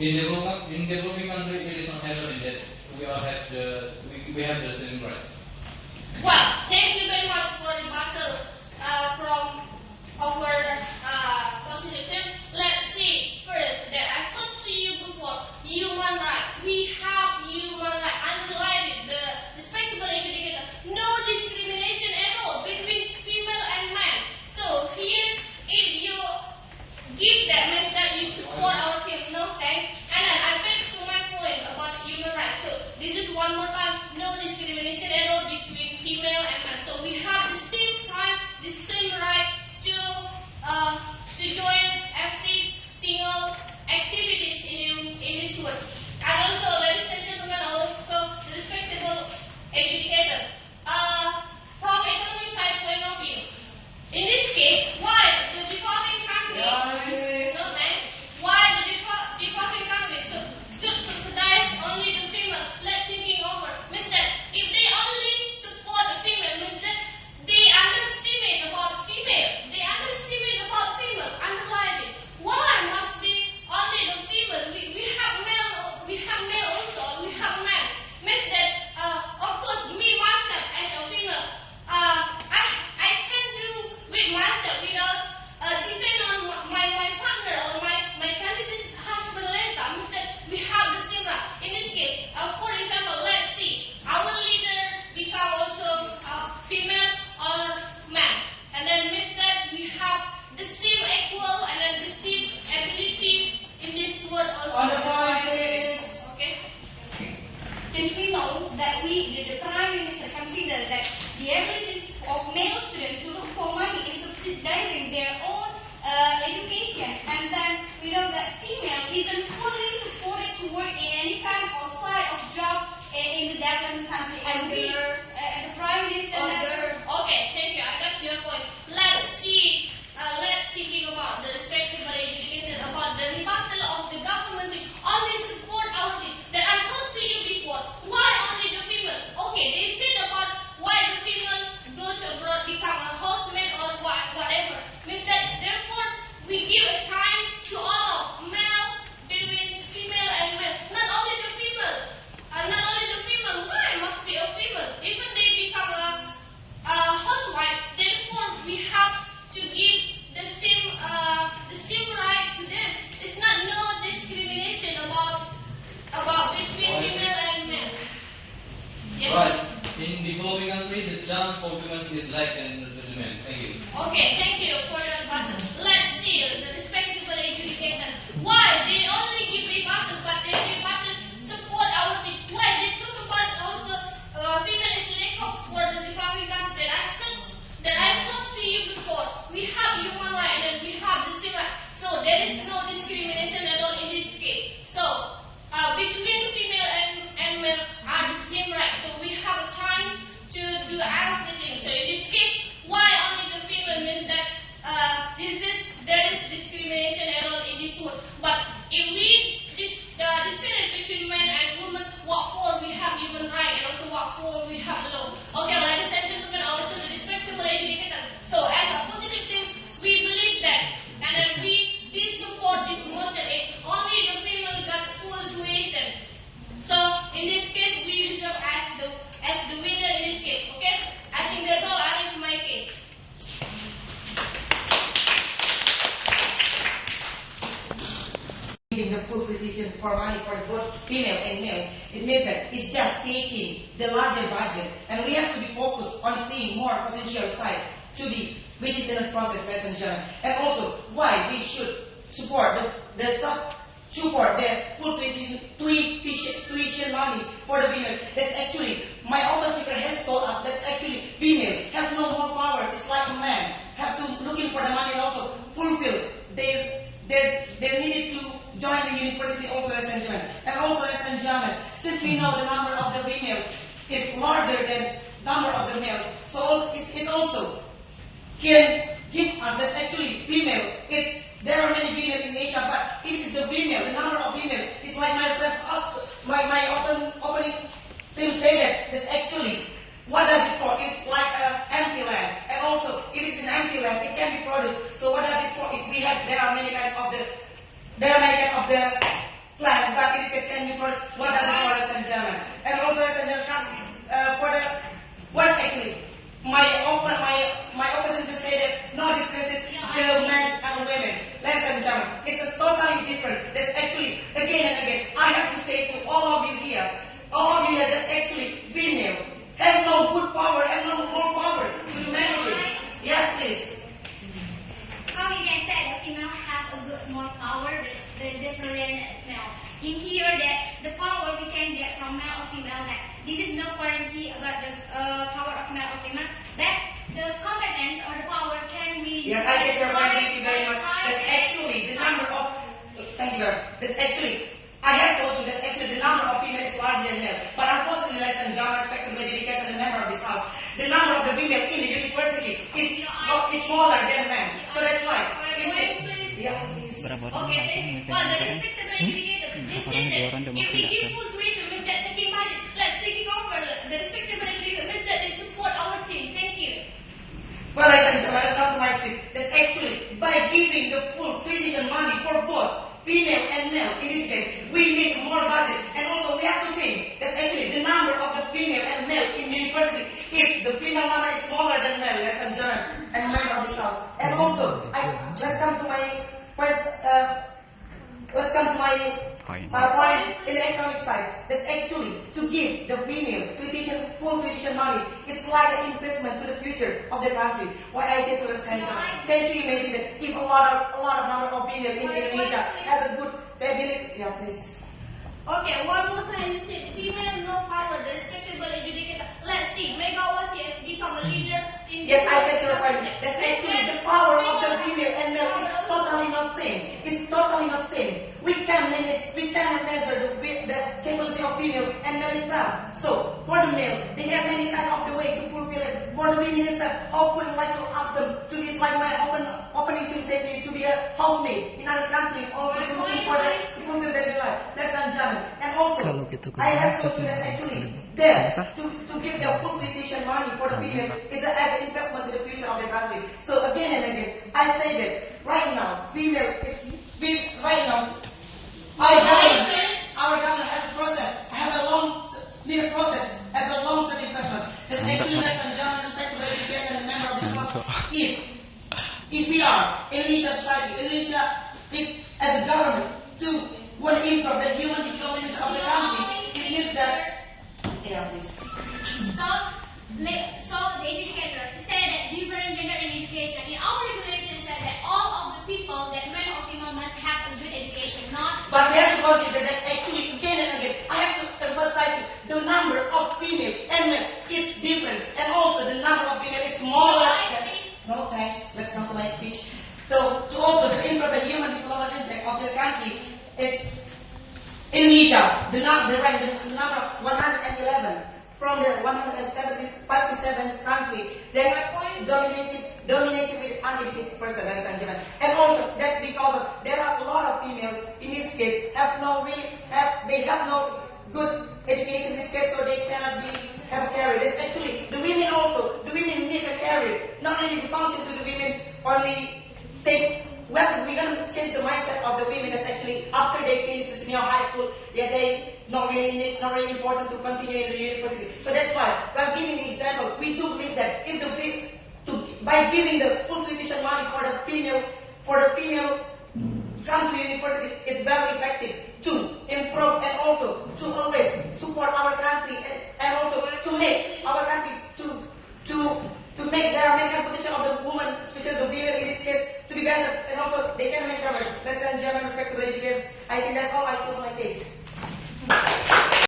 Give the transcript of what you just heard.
in developing country, it is not happening that we all have we have the same right. Well, thank you very much for the battle from our constitution. Let's see first that I talked to you before. Human right. We have human right. Underline it. The respectable indicator. No discrimination at all between female and man. So here, if you give that means that you support our team. No thanks. And then I back to my point about human rights. So this is one more time. No discrimination at all between female and man. So we have the same time, the same right to join every single activities in this world. And also, ladies and gentlemen, also the respectable educator. From economic side point of view, in this case, why the developing countries? No thanks. Why the developing countries should subsidize only the female? Let's thinking over. Means that if they only support the female, means that they underestimate about the female. They underestimate about the female. Underline it. Why must be only the female? We have male also. We have man. Means that of course me myself as a female, I can do with myself without depend on my partner or my candidate husband later. Means that we have the same right. In this case, for example, let's see, our leader become also female or man, and then means that we have the same equal and then the same ability in this world also. On the point, please. Okay. Since we know that the Prime Minister considers that the ability of male students to look for money in subsidizing their own education, and then we know that female isn't fully supported to work in any kind of side of job in the developing country, and the Prime Minister. Okay, thank you. I got your point. Let's see. Let's thinking about the respectable educated about the rebuttal of the government to only support our team. That I told to you before. Why only the female? Okay, they said about why the female go to abroad, become a housemaid or whatever. Means that therefore we give a time to all male between female and male. Not only the female. Why must be a female? Even they become a housewife. Therefore we have to give the same right to them. It's not no discrimination about between female and men. Yes. Right. In developing country, the chance for women is less than the men. Thank you. Okay, thank you for your rebuttal. Let's see the respectable educator. Why they only give rebuttal, but they rebuttal support our team? Why they talk about also female is lack of for the developing country? I said that I talked to you before. We have human right and we have the same right. So there is no discrimination at all in this case. So between female and male are the same right. So we have a chance to do everything. So in this case, why only the female means that there is discrimination at all in this world. But if we discriminate between men and women, what for we have human right and also what for we have law. Okay, ladies and gentlemen, also the respectable educator. So as a positive thing, we believe that, and then we support this motion. Only the female got full tuition. So in this case, we deserve as the winner in this case. Okay, I think that's all. That is my case. Giving the full position for money for both female and male, it means that it's just taking the larger budget, and we have to be focused on seeing more potential side to be, which is in the process, ladies and gentlemen. And also, why we should support the full tuition money for the female. That's actually, my older speaker has told us that's actually female have no more power. It's like a man have to looking for the money and also fulfill they needed to join the university also, ladies and gentlemen. And also, ladies and gentlemen, since we know the number of the female is larger than number of the male, so it also can give us that's actually female. There are many female in nature, but it is the female, the number of female. It's like my friends asked, my opening team stated, that's actually, what does it for? It's like an empty land. And also, if it's an empty land, it can be produced. So what does it for? If we have, there are many kind of the plant female. This is no guarantee about the power of male or female. That the competence or the power can be. Yes, I get your point. Thank you very much. That's actually the number of. Thank you very much. That's actually. I have told you that's actually the number of females is larger than male. But unfortunately, ladies and gentlemen, respected education and member of this house, the number of the women in the university is smaller than men. So that's why. Yeah, please. Okay, well, the respectable educator, they said that if we give full tuition, means that taking budget, let's take it over. The respectable educator means that they support our team. Thank you. Well, ladies and gentlemen, let's come to my speech. That's actually by giving the full tuition money for both female and male. In this case, we need more budget. And also, we have to think that's actually the number of the female and male in university. If the female number is smaller than male, ladies and gentlemen, and member of this house. And also, let's come to my point. Let's come to my point in the economic side. That's actually to give the female full tuition money. It's like an investment to the future of the country. Why I say to the center, can't you imagine that if a lot of number of female in Indonesia has a good ability? Yeah, please. Okay, one more time you said female no power, the respectable educator. Let's see, Megawati has become a leader in. Yes, I get your point. That's actually the power of the female and male is totally not same. It's totally not same. We cannot measure the capability of female and male itself. So for the male, they have many kind of the way to fulfill it. For the women itself, how would you like to ask them to be like my opening thing said to you, to be a housemaid in other country, also to fulfill their life. Ladies and gentlemen. And also, I have told you that actually there to give the full tuition money for the female is as an investment to the future of the country. So again and again, I say that right now, our government have a long-term process as a long-term investment. As actually, ladies and gentlemen, respectable educator and member of this house, if we are Indonesia society, if as a government to want to improve the human development of the country, it means that, please. So the educators said that different gender in education. In our regulation said that all of the people, that men or female, must have a good education, not. But we have to consider that actually again and again, I have to emphasize the number of female and men is different, and also the number of female is smaller. No thanks. Let's come to my speech. So to also improve the human development of the country is Indonesia. The number of 111 from the 157 country that's dominated with uneducated person, ladies and gentlemen. And also that's because there are a lot of females in this case have no good education in this case, so they cannot have a career. That's actually the women need a career, not really the function to the women only take. Well, we're going to change the mindset of the women. That's actually after they finish the senior high school, they not really important to continue in the university. So that's why we are giving the example. We do believe that if by giving the full tuition money for the female come to university, it's very effective to improve and also to always support